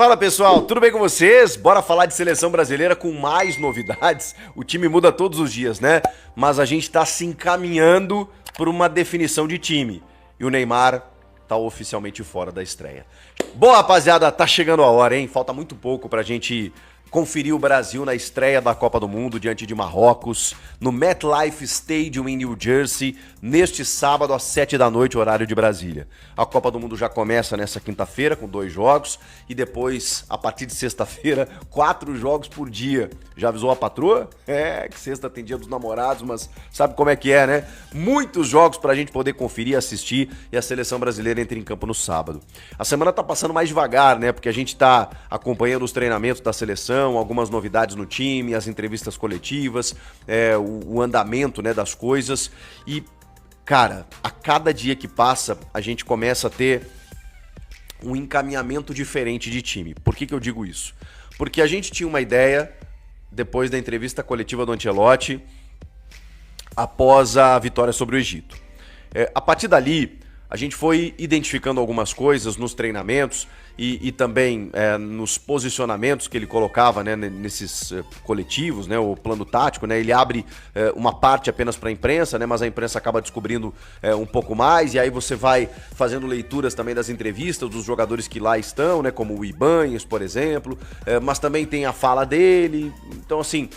Fala pessoal, tudo bem com vocês? Bora falar de seleção brasileira com mais novidades. O time muda todos os dias, né? Mas a gente tá se encaminhando por uma definição de time. E o Neymar tá oficialmente fora da estreia. Bom, rapaziada, tá chegando a hora, hein? Falta muito pouco pra gente conferir o Brasil na estreia da Copa do Mundo diante de Marrocos, no MetLife Stadium em New Jersey, neste sábado às 7 da noite, horário de Brasília. A Copa do Mundo já começa nessa quinta-feira com 2 jogos e depois, a partir de sexta-feira, 4 jogos por dia. Já avisou a patroa? É, que sexta tem dia dos namorados, mas sabe como é que é, né? Muitos jogos pra gente poder conferir, assistir e a seleção brasileira entra em campo no sábado. A semana tá passando mais devagar, né? Porque a gente tá acompanhando os treinamentos da seleção, algumas novidades no time, as entrevistas coletivas, o andamento, né, das coisas. E, cara, a cada dia que passa, a gente começa a ter um encaminhamento diferente de time. Por que eu digo isso? Porque a gente tinha uma ideia, depois da entrevista coletiva do Ancelotti, após a vitória sobre o Egito. A partir dali, a gente foi identificando algumas coisas nos treinamentos e também nos posicionamentos que ele colocava, né, nesses coletivos, né, o plano tático, né, ele abre uma parte apenas para a imprensa, né, mas a imprensa acaba descobrindo um pouco mais, e aí você vai fazendo leituras também das entrevistas dos jogadores que lá estão, né, como o Ibanez, por exemplo, mas também tem a fala dele. Então, assim,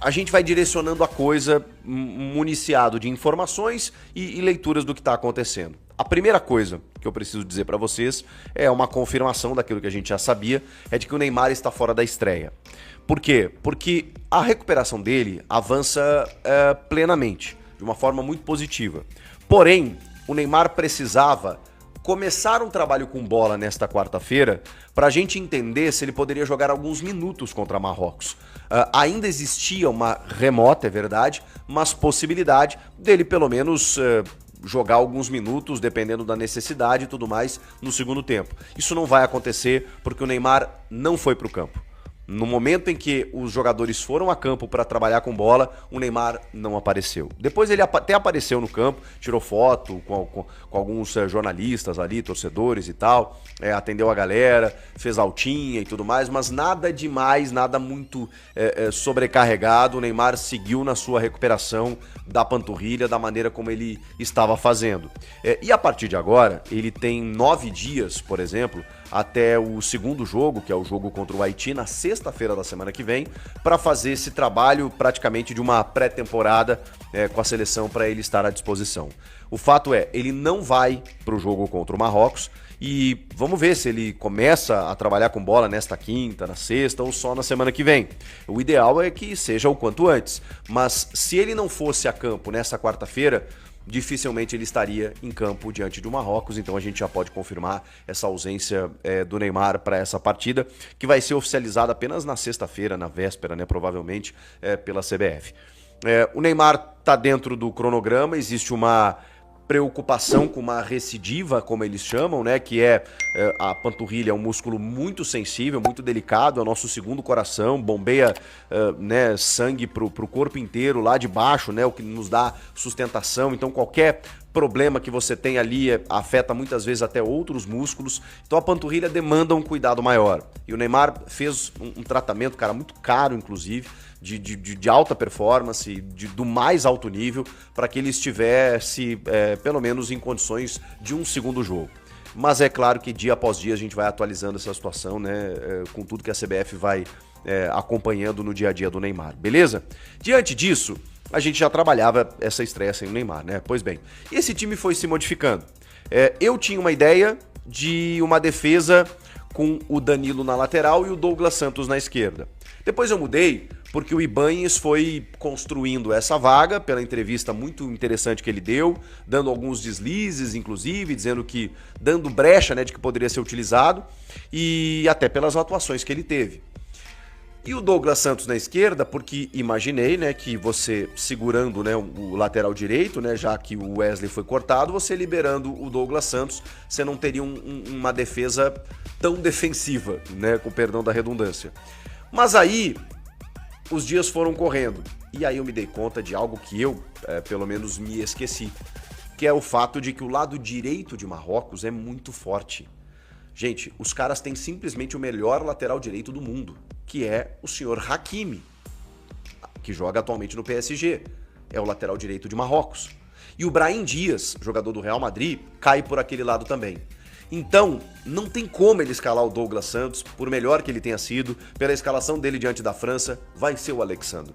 a gente vai direcionando a coisa municiado de informações e leituras do que está acontecendo. A primeira coisa que eu preciso dizer para vocês é uma confirmação daquilo que a gente já sabia, é de que o Neymar está fora da estreia. Por quê? Porque a recuperação dele avança plenamente, de uma forma muito positiva. Porém, o Neymar precisava começar um trabalho com bola nesta quarta-feira para a gente entender se ele poderia jogar alguns minutos contra Marrocos. Ainda existia uma remota, é verdade, mas possibilidade dele pelo menos jogar alguns minutos, dependendo da necessidade e tudo mais, no segundo tempo. Isso não vai acontecer porque o Neymar não foi para o campo. No momento em que os jogadores foram a campo para trabalhar com bola, o Neymar não apareceu. Depois ele até apareceu no campo, tirou foto com alguns jornalistas ali, torcedores e tal, atendeu a galera, fez altinha e tudo mais, mas nada demais, nada muito sobrecarregado. O Neymar seguiu na sua recuperação da panturrilha, da maneira como ele estava fazendo. E a partir de agora, ele tem 9 dias, por exemplo, até o segundo jogo, que é o jogo contra o Haiti, na sexta-feira da semana que vem, para fazer esse trabalho praticamente de uma pré-temporada com a seleção para ele estar à disposição. O fato é, ele não vai para o jogo contra o Marrocos e vamos ver se ele começa a trabalhar com bola nesta quinta, na sexta ou só na semana que vem. O ideal é que seja o quanto antes, mas se ele não fosse a campo nessa quarta-feira, dificilmente ele estaria em campo diante do Marrocos, então a gente já pode confirmar essa ausência do Neymar para essa partida, que vai ser oficializada apenas na sexta-feira, na véspera, né, provavelmente, pela CBF. O Neymar está dentro do cronograma, existe uma preocupação com uma recidiva, como eles chamam, né, que a panturrilha é um músculo muito sensível, muito delicado, é o nosso segundo coração, bombeia né, sangue pro corpo inteiro lá de baixo, né, o que nos dá sustentação. Então qualquer problema que você tem ali afeta muitas vezes até outros músculos, então a panturrilha demanda um cuidado maior. E o Neymar fez um tratamento, cara, muito caro, inclusive, de alta performance, do mais alto nível, para que ele estivesse, pelo menos, em condições de um segundo jogo. Mas é claro que dia após dia a gente vai atualizando essa situação, né, com tudo que a CBF vai acompanhando no dia a dia do Neymar, beleza? Diante disso, a gente já trabalhava essa estreia sem o Neymar, né? Pois bem, esse time foi se modificando. Eu tinha uma ideia de uma defesa com o Danilo na lateral e o Douglas Santos na esquerda. Depois eu mudei porque o Ibanez foi construindo essa vaga pela entrevista muito interessante que ele deu, dando alguns deslizes, inclusive, dando brecha, né, de que poderia ser utilizado, e até pelas atuações que ele teve. E o Douglas Santos na esquerda, porque imaginei, né, que você segurando, né, o lateral direito, né, já que o Wesley foi cortado, você liberando o Douglas Santos, você não teria uma defesa tão defensiva, né, com perdão da redundância. Mas aí os dias foram correndo e aí eu me dei conta de algo que eu, pelo menos, me esqueci, que é o fato de que o lado direito de Marrocos é muito forte. Gente, os caras têm simplesmente o melhor lateral direito do mundo, que é o senhor Hakimi, que joga atualmente no PSG. É o lateral direito de Marrocos. E o Brahim Dias, jogador do Real Madrid, cai por aquele lado também. Então, não tem como ele escalar o Douglas Santos, por melhor que ele tenha sido, pela escalação dele diante da França, vai ser o Alexandre.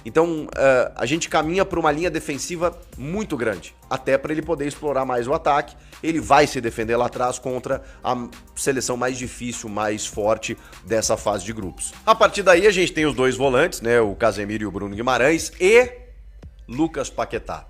Então, a gente caminha para uma linha defensiva muito grande, até para ele poder explorar mais o ataque. Ele vai se defender lá atrás contra a seleção mais difícil, mais forte dessa fase de grupos. A partir daí, a gente tem os dois volantes, né, o Casemiro e o Bruno Guimarães, e Lucas Paquetá.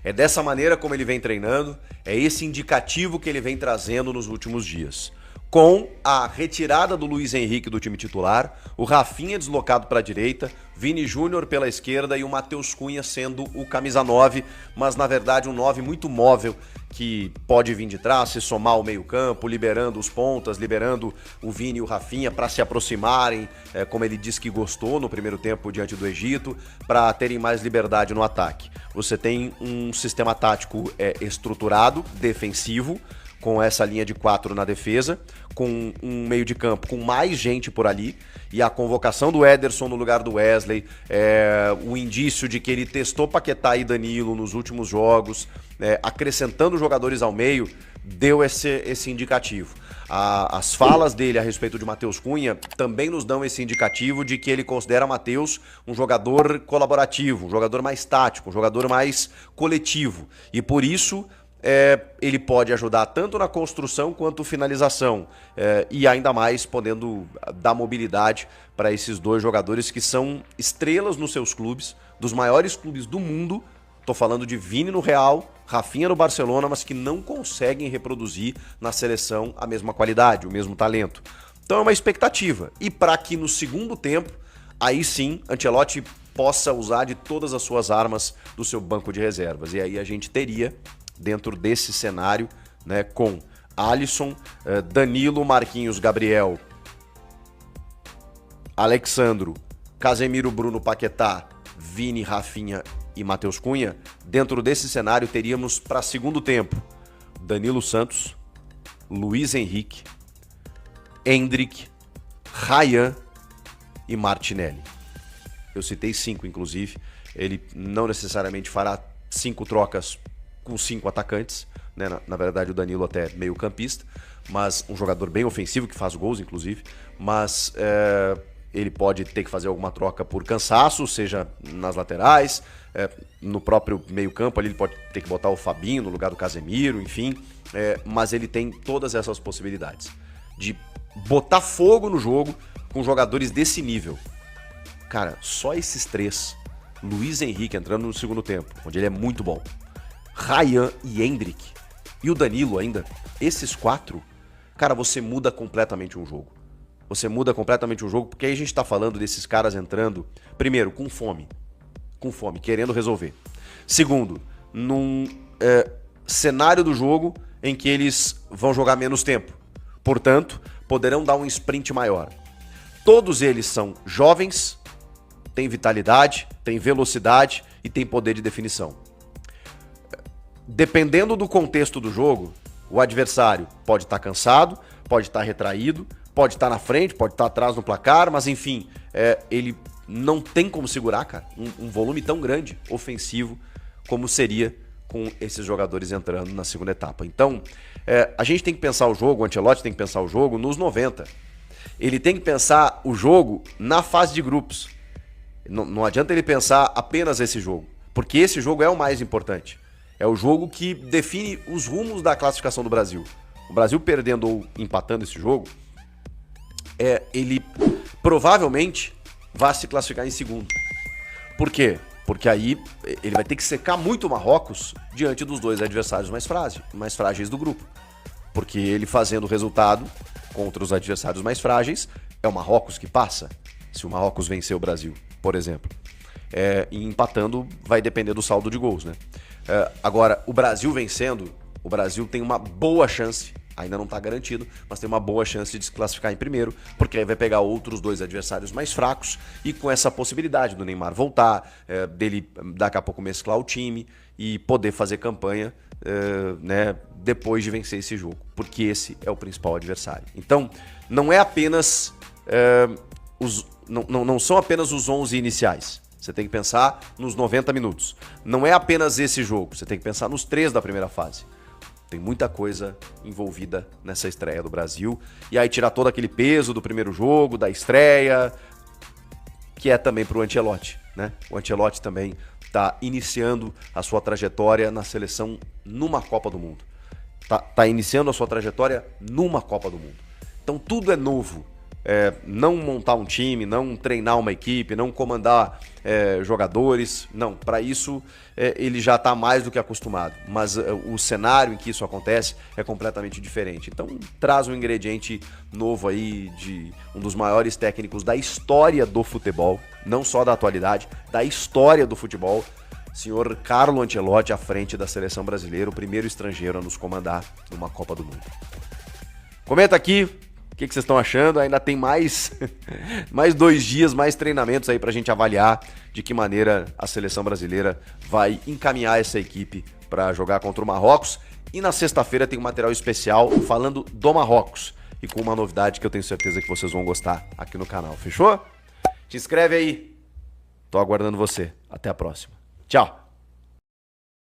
É dessa maneira como ele vem treinando, é esse indicativo que ele vem trazendo nos últimos dias. Com a retirada do Luiz Henrique do time titular, o Rafinha deslocado para a direita, Vini Júnior pela esquerda e o Matheus Cunha sendo o camisa 9, mas na verdade um 9 muito móvel que pode vir de trás, se somar ao meio-campo, liberando os pontas, liberando o Vini e o Rafinha para se aproximarem, como ele disse que gostou no primeiro tempo diante do Egito, para terem mais liberdade no ataque. Você tem um sistema tático estruturado, defensivo, com essa linha de 4 na defesa, com um meio de campo com mais gente por ali, e a convocação do Ederson no lugar do Wesley, o indício de que ele testou Paquetá e Danilo nos últimos jogos, acrescentando jogadores ao meio, deu esse indicativo. As falas dele a respeito de Matheus Cunha também nos dão esse indicativo de que ele considera Matheus um jogador colaborativo, um jogador mais tático, um jogador mais coletivo, e por isso ele pode ajudar tanto na construção quanto finalização, e ainda mais podendo dar mobilidade para esses dois jogadores que são estrelas nos seus clubes, dos maiores clubes do mundo. Estou falando de Vini no Real, Rafinha no Barcelona, mas que não conseguem reproduzir na seleção a mesma qualidade, o mesmo talento. Então é uma expectativa. E para que no segundo tempo, aí sim, Ancelotti possa usar de todas as suas armas do seu banco de reservas. E aí a gente teria, dentro desse cenário, né, com Alisson, Danilo, Marquinhos, Gabriel, Alexandro, Casemiro, Bruno, Paquetá, Vini, Rafinha e Matheus Cunha, dentro desse cenário teríamos para segundo tempo Danilo Santos, Luiz Henrique, Endrick, Ryan e Martinelli. Eu citei 5, inclusive. Ele não necessariamente fará 5 trocas com 5 atacantes, né? Na verdade o Danilo até meio campista, mas um jogador bem ofensivo, que faz gols inclusive, mas ele pode ter que fazer alguma troca por cansaço, seja nas laterais, no próprio meio campo ali ele pode ter que botar o Fabinho no lugar do Casemiro, enfim, mas ele tem todas essas possibilidades de botar fogo no jogo com jogadores desse nível. Cara, só esses 3, Luiz Henrique entrando no segundo tempo, onde ele é muito bom, Ryan e Endrick, e o Danilo ainda, esses 4, cara, você muda completamente um jogo. Você muda completamente o jogo, porque aí a gente tá falando desses caras entrando, primeiro, com fome, querendo resolver. Segundo, num cenário do jogo em que eles vão jogar menos tempo. Portanto, poderão dar um sprint maior. Todos eles são jovens, têm vitalidade, têm velocidade e têm poder de definição. Dependendo do contexto do jogo, o adversário pode estar cansado, pode estar retraído, pode estar na frente, pode estar atrás no placar, mas enfim, ele não tem como segurar, cara, um volume tão grande, ofensivo, como seria com esses jogadores entrando na segunda etapa. Então, a gente tem que pensar o jogo, o Ancelotti tem que pensar o jogo nos 90. Ele tem que pensar o jogo na fase de grupos. Não adianta ele pensar apenas esse jogo, porque esse jogo é o mais importante. É o jogo que define os rumos da classificação do Brasil. O Brasil perdendo ou empatando esse jogo, ele provavelmente vai se classificar em segundo. Por quê? Porque aí ele vai ter que secar muito o Marrocos diante dos dois adversários mais frágeis do grupo. Porque ele fazendo o resultado contra os adversários mais frágeis, é o Marrocos que passa. Se o Marrocos vencer o Brasil, por exemplo. E empatando vai depender do saldo de gols, né? Agora, o Brasil vencendo, o Brasil tem uma boa chance, ainda não está garantido, mas tem uma boa chance de se classificar em primeiro, porque aí vai pegar outros dois adversários mais fracos e com essa possibilidade do Neymar voltar, dele daqui a pouco mesclar o time e poder fazer campanha né, depois de vencer esse jogo, porque esse é o principal adversário. Então, não é apenas não são apenas os 11 iniciais. Você tem que pensar nos 90 minutos. Não é apenas esse jogo, você tem que pensar nos 3 da primeira fase. Tem muita coisa envolvida nessa estreia do Brasil. E aí tirar todo aquele peso do primeiro jogo, da estreia, que é também pro Ancelotti, né? O Ancelotti também está iniciando a sua trajetória na seleção numa Copa do Mundo. Tá iniciando a sua trajetória numa Copa do Mundo. Então tudo é novo. Não montar um time, não treinar uma equipe, não comandar jogadores. Não, para isso ele já está mais do que acostumado. Mas o cenário em que isso acontece é completamente diferente. Então traz um ingrediente novo aí de um dos maiores técnicos da história do futebol, não só da atualidade, da história do futebol. Senhor Carlo Ancelotti à frente da seleção brasileira, o primeiro estrangeiro a nos comandar numa Copa do Mundo. Comenta aqui o que vocês estão achando. Ainda tem mais 2 dias, mais treinamentos aí pra gente avaliar de que maneira a seleção brasileira vai encaminhar essa equipe para jogar contra o Marrocos. E na sexta-feira tem um material especial falando do Marrocos e com uma novidade que eu tenho certeza que vocês vão gostar aqui no canal. Fechou? Te inscreve aí. Tô aguardando você. Até a próxima. Tchau.